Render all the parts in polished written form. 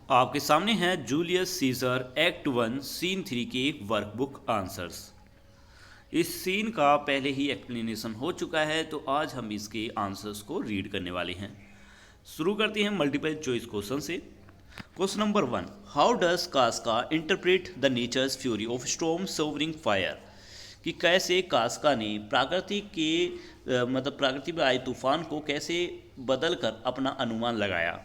आपके सामने है जूलियस सीजर एक्ट 1 सीन 3 के वर्कबुक आंसर्स। इस सीन का पहले ही एक्सप्लेनेशन हो चुका है, तो आज हम इसके आंसर्स को रीड करने वाले हैं। शुरू करते हैं मल्टीपल चॉइस क्वेश्चन से। Question number 1, how does Casca interpret the nature's fury of storm showering fire? कि कैसे कास्का ने प्रकृति में आए तूफान को कैसे बदल कर अपना अनुमान लगाया।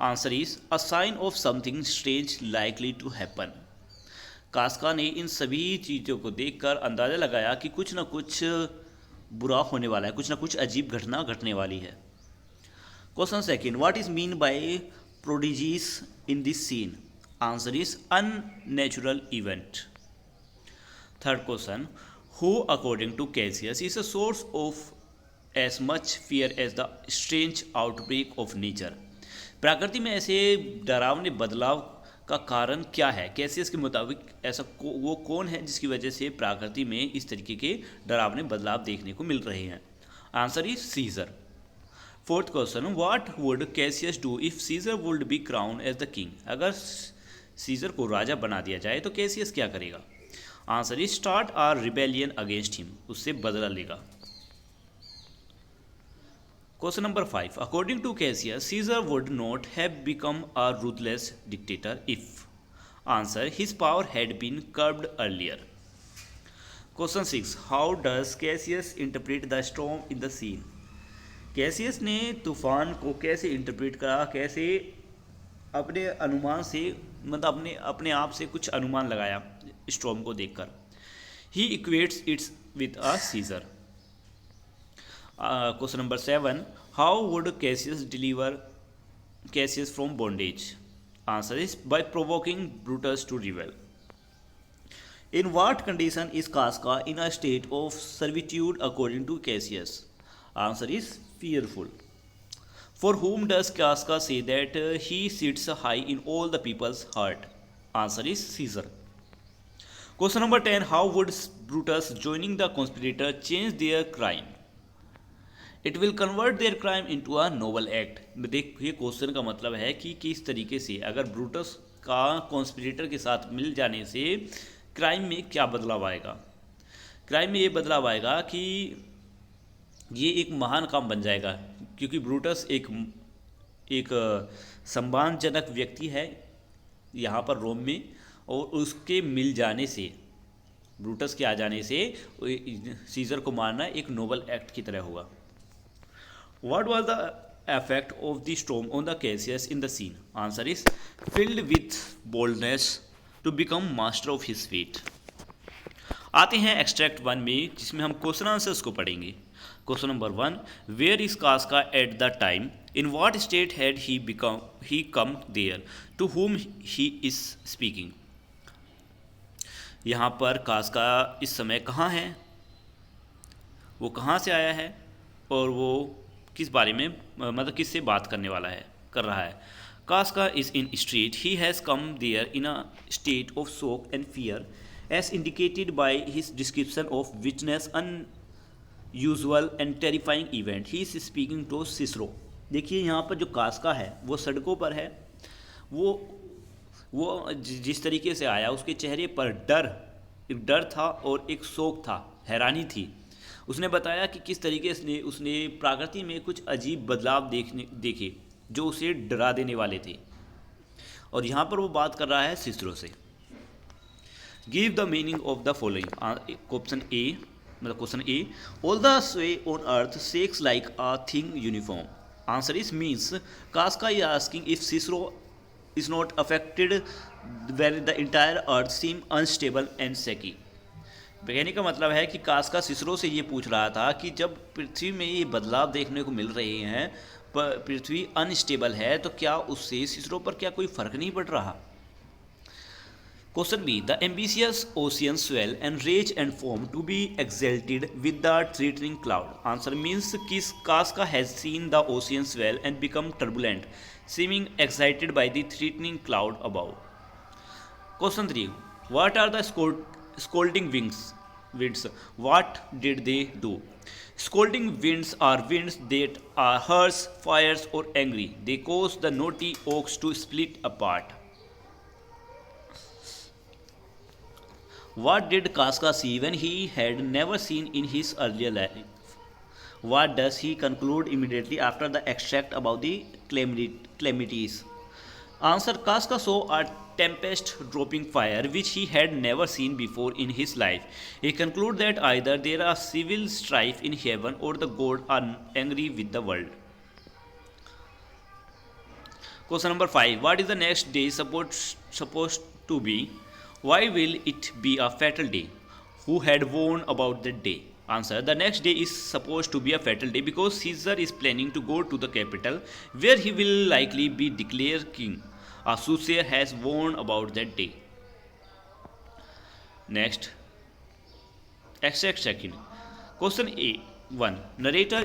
Answer is a sign of something strange likely to happen. Casca ने इन सभी चीज़ों को देखकर अंदाज़ा लगाया कि कुछ ना कुछ बुरा होने वाला है, कुछ ना कुछ अजीब घटना घटने वाली है। Question second, what is mean by prodigies in this scene? Answer is unnatural event. Third question, who according to Cassius is a source of as much fear as the strange outbreak of nature? प्रकृति में ऐसे डरावने बदलाव का कारण क्या है? Cassius के मुताबिक ऐसा वो कौन है जिसकी वजह से प्रकृति में इस तरीके के डरावने बदलाव देखने को मिल रहे हैं? Answer is Caesar. Fourth question, what would Cassius do if Caesar would be crown as the king? अगर सीजर को राजा बना दिया जाए तो कैसियस क्या करेगा? Answer is start are rebellion against him, उससे बदला लेगा। Question number 5. According to Cassius, Caesar would not have become a ruthless dictator if. Answer, his power had been curbed earlier. Question 6. How does Cassius interpret the storm in the scene? Cassius ने तूफान को कैसे interpret करा, कैसे अपने अनुमान से अपने आप से कुछ अनुमान लगाया स्टॉर्म को देखकर। He equates it with a Caesar. Question number 7, how would Cassius deliver Cassius from bondage? Answer is by provoking Brutus to rebel. In what condition is Casca in a state of servitude according to Cassius? Answer is fearful. For whom does Casca say that he sits high in all the people's heart? Answer is Caesar. Question number 10, how would Brutus joining the conspirator change their crime? It will convert there crime into a Nobel act. देखिए question का मतलब है कि किस तरीके से अगर Brutus का कॉन्स्पिरेटर के साथ मिल जाने से क्राइम में क्या बदलाव आएगा। क्राइम में ये बदलाव आएगा कि ये एक महान काम बन जाएगा, क्योंकि ब्रूटस एक सम्मानजनक व्यक्ति है यहाँ पर रोम में, और उसके मिल जाने से, ब्रूटस के आ जाने से सीजर को मारना एक नोबल एक्ट की तरह होगा। What was the effect of the storm on the Cassius in the scene? Answer is filled with boldness to become master of his fate. आते हैं एक्सट्रैक्ट 1 में, जिसमें हम क्वेश्चन आंसर्स को पढ़ेंगे। Question number 1, where is Casca at the time? In what state had he come there? To whom he is speaking? यहाँ पर कास्का इस समय कहाँ है, वो कहाँ से आया है, और वो किस बारे में किससे बात कर रहा है। Casca is in street, he has come there in a state of shock and fear as indicated by his description of witness unusual and terrifying event. He is speaking to Cicero. देखिए यहाँ पर जो कास्का है वो सड़कों पर है, वो जिस तरीके से आया उसके चेहरे पर एक डर था और एक शोक था, हैरानी थी। उसने बताया कि किस तरीके से उसने प्रकृति में कुछ अजीब बदलाव देखे जो उसे डरा देने वाले थे, और यहाँ पर वो बात कर रहा है सिसरो से। Give the meaning of the following. Question A, all the sway on earth shakes like a thing uniform. Answer is means Casca is asking if Cicero is not affected when the entire earth seem unstable and shaky. कहने का मतलब है कि कास्का Cicero से ये पूछ रहा था कि जब पृथ्वी में ये बदलाव देखने को मिल रहे हैं, पर पृथ्वी अनस्टेबल है, तो क्या उससे सिसरो पर क्या कोई फर्क नहीं पड़ रहा। Question B, the ambitious ocean swell and rage and foam to be exalted with the threatening cloud. Answer means किस Casca has seen the ocean swell and become turbulent seeming excited by the threatening cloud above. Question 3, what are the scolding wings? winds. What did they do? Scolding winds are winds that are harsh, fierce, or angry. They cause the knotty oaks to split apart. What did Casca see when he had never seen in his earlier life? What does he conclude immediately after the extract about the calamities? Answer: Casca saw a tempest dropping fire which he had never seen before in his life. He concluded that either there are civil strife in heaven or the gods are angry with the world. Question number 5. What is the next day supposed to be? Why will it be a fatal day? Who had warned about that day? Answer: the next day is supposed to be a fatal day because Caesar is planning to go to the capital where he will likely be declared king. A soothsayer has warned about that day. Next, extract second. Question A 1. Narrate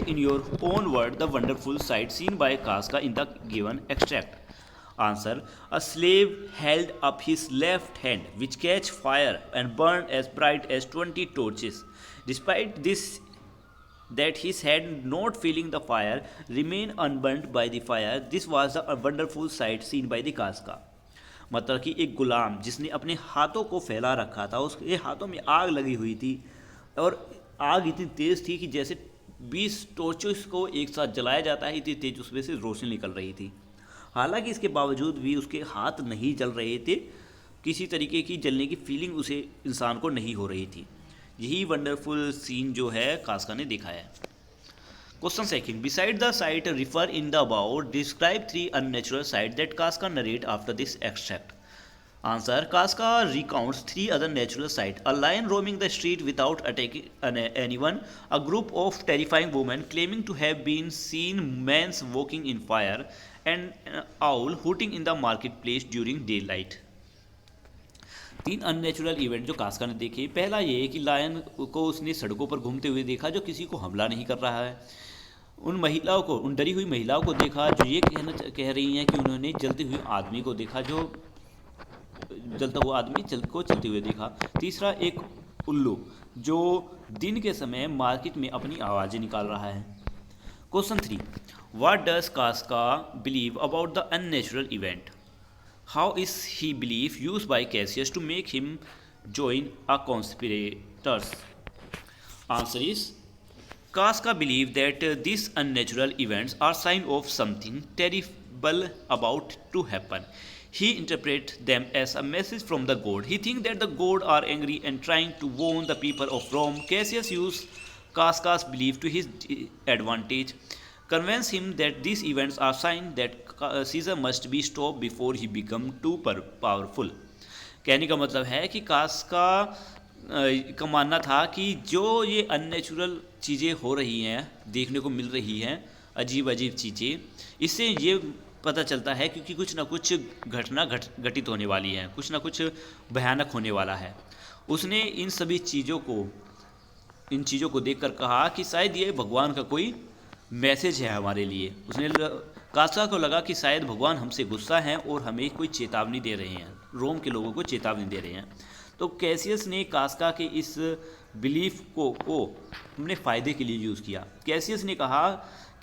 in your own word the wonderful sight seen by Casca in the given extract. Answer: a slave held up his left hand, which catch fire and burned as bright as 20 torches. Despite this, that his hand, not feeling the fire, remained unburnt by the fire. This was a wonderful sight seen by the Casca. मतलब कि एक गुलाम जिसने अपने हाथों को फैला रखा था, उसके हाथों में आग लगी हुई थी और आग इतनी तेज़ थी कि जैसे 20 टॉर्चेस को एक साथ जलाया जाता है, इतनी तेज उसमें से रोशनी निकल रही थी। हालांकि इसके बावजूद भी उसके हाथ नहीं जल रहे थे, किसी तरीके की जलने की फीलिंग उसे इंसान को नहीं हो रही थी। यही वंडरफुल सीन जो है कास्का ने दिखाया है। Question second, beside the site refer in the about describe 3 unnatural site that कास्का narrate after this extract. Answer: Casca recounts 3 other natural sights: a lion roaming the street without attacking anyone, a group of terrifying women claiming to have been seen men walking in fire, and an owl hooting in the marketplace during daylight. 3 unnatural event जो कास्का ने देखे, पहला ये है कि lion को उसने सड़कों पर घूमते हुए देखा जो किसी को हमला नहीं कर रहा है। उन डरी हुई महिलाओं को देखा जो ये कह रही हैं कि उन्होंने जलते हुए आदमी को देखा, जलता हुआ आदमी चलते हुए देखा। तीसरा, एक उल्लू जो दिन के समय मार्केट में अपनी आवाज़ें निकाल रहा है। Question 3, what does Casca believe about the unnatural event? How is he believe use by Cassius to make him join a conspirators? Answer is, Casca believed that these unnatural events are sign of something terrible about to happen. He interprets them as a message from the god. He thinks that the god are angry and trying to warn the people of Rome. Cassius used Casca's belief to his advantage, convince him that these events are signs that Caesar must be stopped before he become too powerful. कहने का मतलब है कि कास्का का मानना था कि जो ये अननेचुरल चीज़ें हो रही हैं, देखने को मिल रही हैं, अजीब अजीब चीज़ें, इससे ये पता चलता है क्योंकि कुछ ना कुछ घटना घटित होने वाली है, कुछ ना कुछ भयानक होने वाला है। उसने इन चीज़ों को देखकर कहा कि शायद ये भगवान का कोई मैसेज है हमारे लिए। कास्का को लगा कि शायद भगवान हमसे गुस्सा हैं और हमें कोई चेतावनी दे रहे हैं, रोम के लोगों को चेतावनी दे रहे हैं। तो कैसियस ने कास्का के इस बिलीफ को अपने फ़ायदे के लिए यूज़ किया। कैसियस ने कहा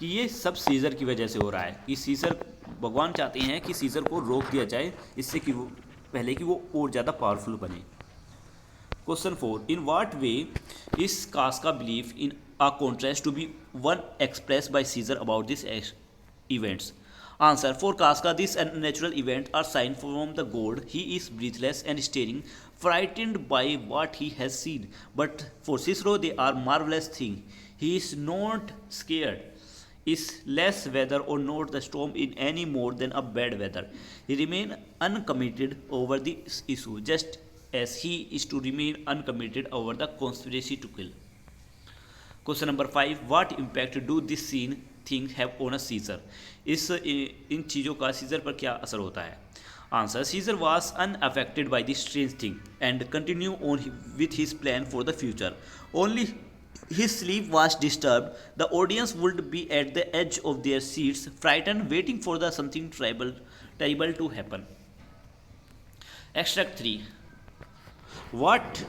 कि ये सब सीज़र की वजह से हो रहा है, कि भगवान चाहते हैं कि सीज़र को रोक दिया जाए, इससे कि वो पहले कि वो और ज़्यादा पावरफुल बने। Question 4, in what way is Casca belief in a contrast to be one express by Caesar about this events? Answer: for Casca, these unnatural events are signs from the god. He is breathless and staring, frightened by what he has seen. But for Cicero, they are marvelous things. He is not scared. Is less weather or not the storm in any more than a bad weather. He remain uncommitted over the issue, just as he is to remain uncommitted over the conspiracy to kill. Question number 5, what impact do this scene thing have on a Caesar? इन चीज़ों का Caesar पर क्या असर होता है? Answer: Caesar was unaffected by this strange thing and continue on with his plan for the future. Only his sleep was disturb. The audience would be at the edge of their seats, frighten, waiting for the something terrible to happen. Extract 3, What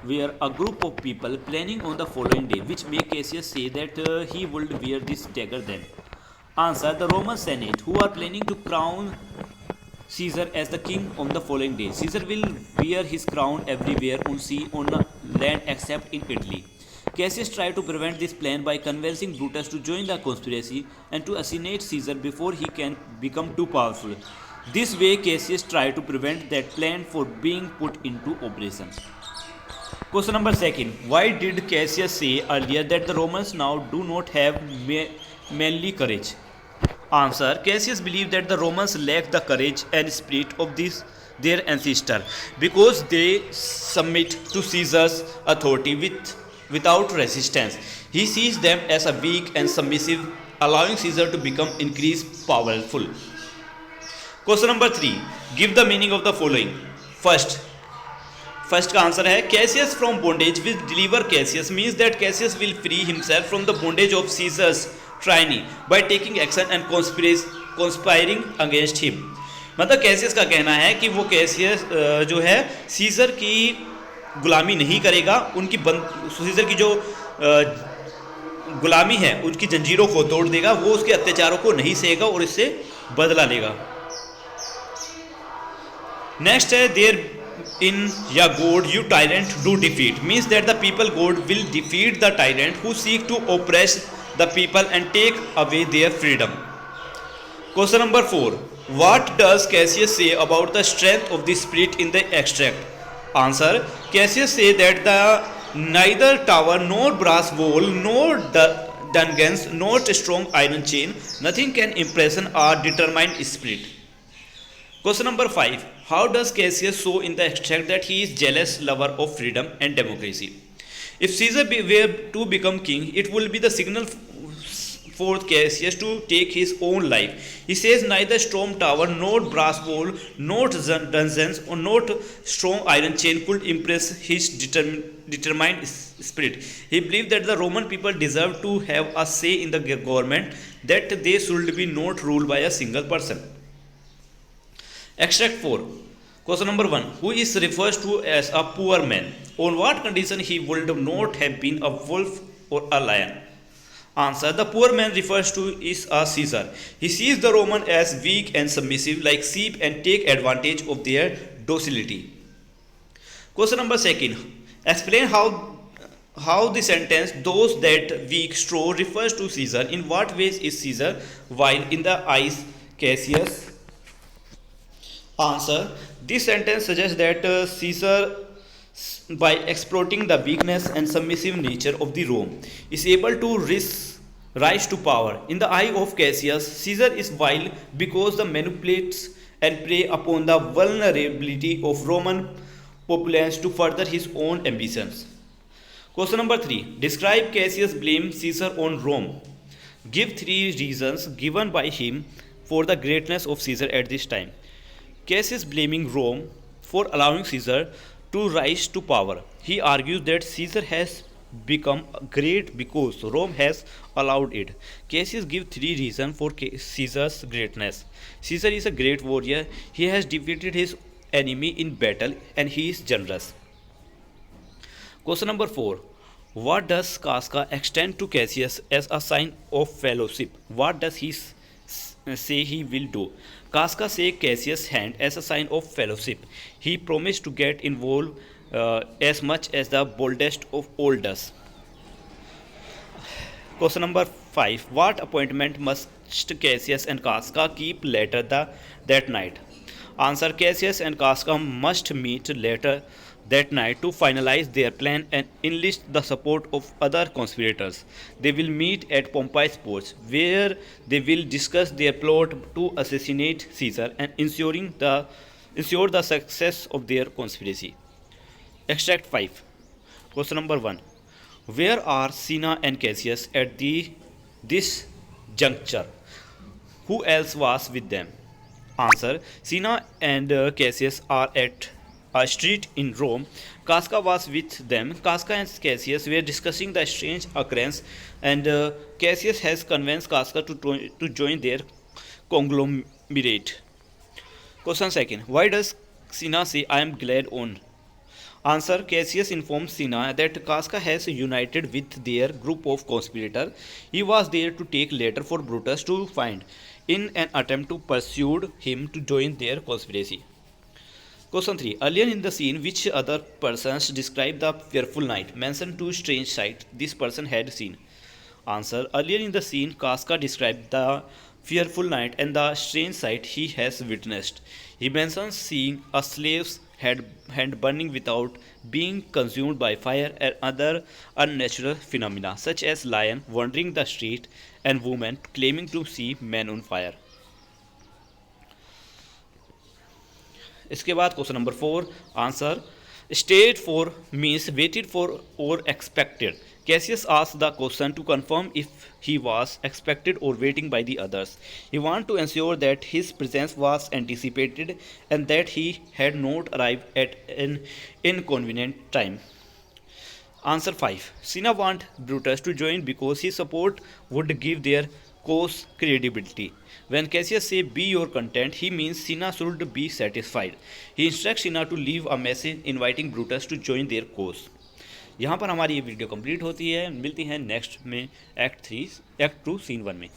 were a group of people planning on the following day, which make Cassius say that he would wear this dagger then? Answer: the Roman Senate, who are planning to crown Caesar as the king on the following day. Caesar will wear his crown everywhere on sea, on land except in Italy. Cassius tried to prevent this plan by convincing Brutus to join the conspiracy and to assassinate Caesar before he can become too powerful. This way, Cassius tried to prevent that plan from being put into operation. Question number second. Why did Cassius say earlier that the Romans now do not have manly courage? Answer: Cassius believed that the Romans lacked the courage and spirit of their ancestor because they submit to Caesar's authority without resistance. He sees them as a weak and submissive, allowing Caesar to become increased powerful. Question number 3. Give the meaning of the following. First का answer है Cassius from bondage will deliver Cassius means that Cassius will free himself from the bondage of Caesar's tyranny by taking action and conspiring against him. मतलब Cassius का कहना है कि वो Cassius जो है सीजर की गुलामी नहीं करेगा, उनकी सीजर की जो गुलामी है उनकी जंजीरों को तोड़ देगा, वो उसके अत्याचारों को नहीं सहेगा और इससे बदला लेगा. नेक्स्ट है there in ya god you tyrant do defeat means that the people god will defeat the tyrant who seek to oppress the people and take away their freedom. Question number 4. What does Cassius say about the strength of the spirit in the extract? Answer: Cassius say that the neither tower nor brass wall nor dungeons nor strong iron chain, nothing can imprison or determine spirit. Question number 5. How does Cassius show in the extract that he is jealous lover of freedom and democracy? If Caesar were to become king, it will be the signal for Cassius to take his own life. He says neither strong tower, nor brass wall, nor dungeons, or not strong iron chain could impress his determined spirit. He believed that the Roman people deserved to have a say in the government, that they should be not ruled by a single person. Extract 4. Question number 1. Who is refers to as a poor man? On what condition he would not have been a wolf or a lion? Answer: the poor man refers to is a Caesar. He sees the Roman as weak and submissive like sheep and take advantage of their docility. Question number 2. Explain how the sentence those that weak straw refers to Caesar. In what ways is Caesar while in the eyes Cassius? Answer: this sentence suggests that Caesar, by exploiting the weakness and submissive nature of the Rome, is able to rise to power. In the eye of Cassius, Caesar is vile because he manipulates and prey upon the vulnerability of Roman populace to further his own ambitions. Question number 3. Describe Cassius blame Caesar on Rome. Give 3 reasons given by him for the greatness of Caesar at this time. Cassius blaming Rome for allowing Caesar to rise to power. He argues that Caesar has become great because Rome has allowed it. Cassius gives 3 reasons for Caesar's greatness. Caesar is a great warrior. He has defeated his enemy in battle and he is generous. Question number 4. What does Casca extend to Cassius as a sign of fellowship? What does he say he will do? Casca say Cassius' hand as a sign of fellowship. He promised to get involved as much as the boldest of all does. Question number 5. What appointment must Cassius and Casca keep later that night? Answer: Cassius and Casca must meet later that night to finalize their plan and enlist the support of other conspirators. They will meet at Pompey's porch, where they will discuss their plot to assassinate Caesar and ensure the success of their conspiracy. Extract 5. Question number 1. Where are Cinna and Cassius at this juncture? Who else was with them? Answer: Cinna and Cassius are at a street in Rome. Casca was with them. Casca and Cassius were discussing the strange occurrence, and Cassius has convinced Casca to join their conglomerate. Question 2. Why does Cinna say I am glad on? Answer: Cassius informed Cinna that Casca has united with their group of conspirators. He was there to take letter for Brutus to find, in an attempt to persuade him to join their conspiracy. Question 3. Earlier in the scene, which other persons described the fearful night? Mention two strange sights this person had seen. Answer: Earlier in the scene, Casca described the fearful night and the strange sight he has witnessed. He mentions seeing a slave's hand burning without being consumed by fire and other unnatural phenomena, such as lion wandering the street and women claiming to see men on fire. इसके बाद question number 4. Answer: state for means waited for और expected. Cassius asked the question to confirm if he was expected or waiting by the others. He wanted to ensure that his presence was anticipated and that he had not arrived at an inconvenient time. Answer 5. Cinna wanted Brutus to join because his support would give their cause credibility. When Cassius says be your content, he means Cinna should be satisfied. He instructs Cinna to leave a message inviting Brutus to join their cause. यहाँ पर हमारी ये video complete होती है. मिलती है next में act 2 scene 1 में.